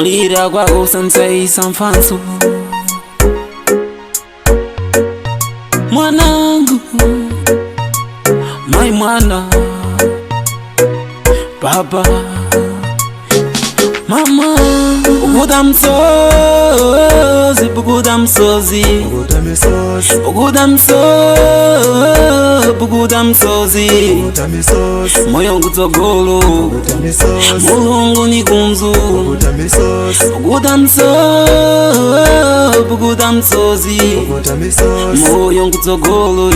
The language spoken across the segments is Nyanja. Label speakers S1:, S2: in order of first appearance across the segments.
S1: kulira kwako sansaisa mfanso. Mwanangu, mai mwana, baba, mama, buguda msozi, buguda msozi, buguda msozi, buguda msozi, moyo ngutogolo, mulungu ni gunzu, buguda msozi, buguda msozi, moyo ngutogolo,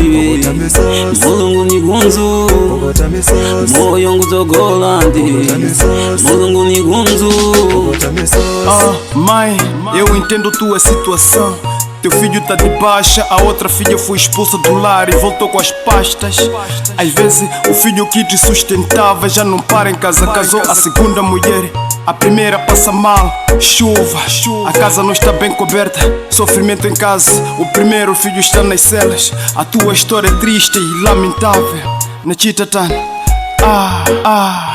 S1: mulungu ni gunzu, moyo ngutogolo andi, mulungu ni gunzu.
S2: Mãe, eu entendo tua situação. Teu filho tá de baixa, a outra filha foi expulsa do lar e voltou com as pastas. Às vezes o filho que te sustentava já não para em casa, casou a segunda mulher. A primeira passa mal, chuva, a casa não está bem coberta, sofrimento em casa. O primeiro filho está nas celas. A tua história é triste e lamentável. Nachita Tana.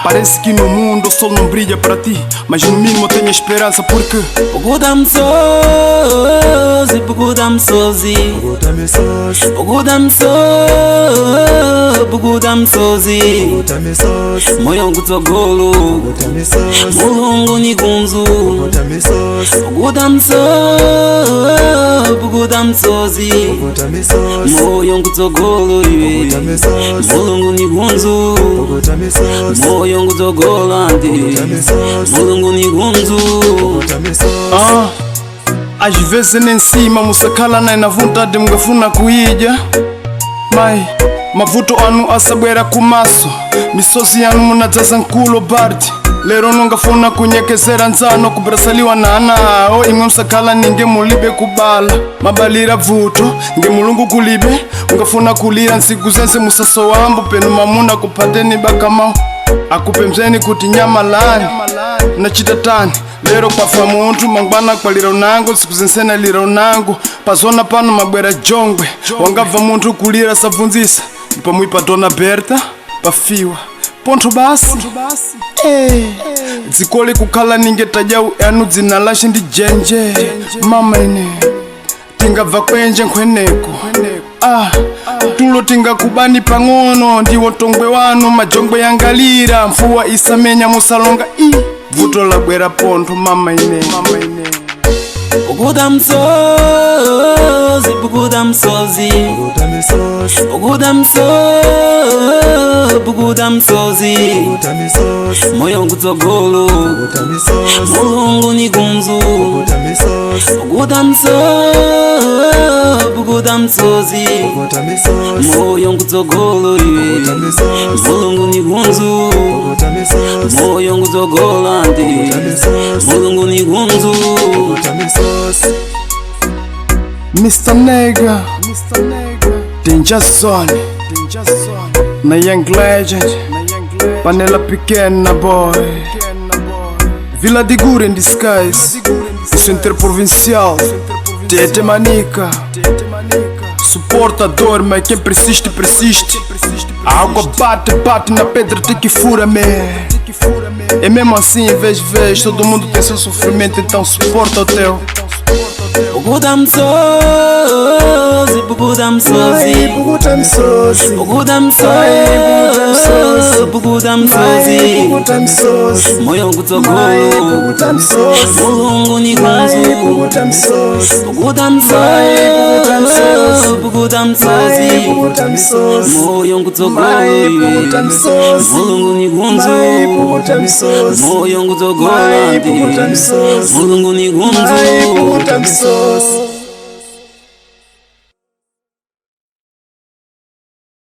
S2: Parece que no mundo o sol não brilha para ti, mas no mínimo tenho esperança porque
S1: buguda msozi, buguda msozi, buguda msozi, buguda msozi, moyo ngutogolo, mulungu ni gunzu, buguda msozi, buguda msozi, moyo ngutogolo, mulungu ni gunzu, moyo ngutogolo andi, mulungu ni gunzu.
S2: Às vezes nem cima musakala na vontade mungafuna kuija. Mai mavuto anu asabwera kumaso, misozi yanu munadzaza nkulo bardi. Lero nungafuna kunyekezera nzano kubrasaliwa na anao. Imwe msakala ninge mulibe kubala mabalira vuto nge mulungu kulibe. Ungafuna kulira nsiku zense musaso wambu penu mamuna kupateni bakamao. Akupe mzeni kuti nyamalani Nachita Tani. Lero kwafa muntu mangwana kwa lira unango, siku zensena lira unango. Pazona pano mabwera jongwe, wangava muntu kulira savunzisa. Mpamwipa dona Berta, pafiwa ponto basi. Zikole kukala ninge tajau anu zinalashi ndi jenje. Mama ine tingava kwenje nkweneko. Tulo tinga kubani pangono, ndiwo tongwe wano majongwe yangalira. Mfuwa isamenya musalonga vuto la bwera ponto mama ine.
S1: Buguda msozi, buguda msozi, buguda msozi, buguda msozi, moyo ngutogolo, mulungu ni gunzu, buguda msozi, buguda msozi, moyo ngutogolo, mulungu ni gunzu, moyo ngutogolo andi, mulungu ni gunzu.
S2: Mr. Nega, Danger Zone, na Young Legend, Panela Pequena Boy, Vila de Gura in Disguise, o Interprovincial, Tete Manica. Suporta a dor, mas quem persiste, persiste. A água bate, bate na pedra, tem que fura-me. É mesmo assim, em vez de vez, todo mundo tem seu sofrimento, então suporta o teu.
S1: Buguda msozi, buguda msozi, buguda msozi, buguda msozi, buguda msozi, moyo ngutogolo, mulungu ni gunzu, buguda msozi, buguda msozi, moyo ngutogolo, mulungu ni gunzu, moyo ngutogolo, mulungu ni gunzu.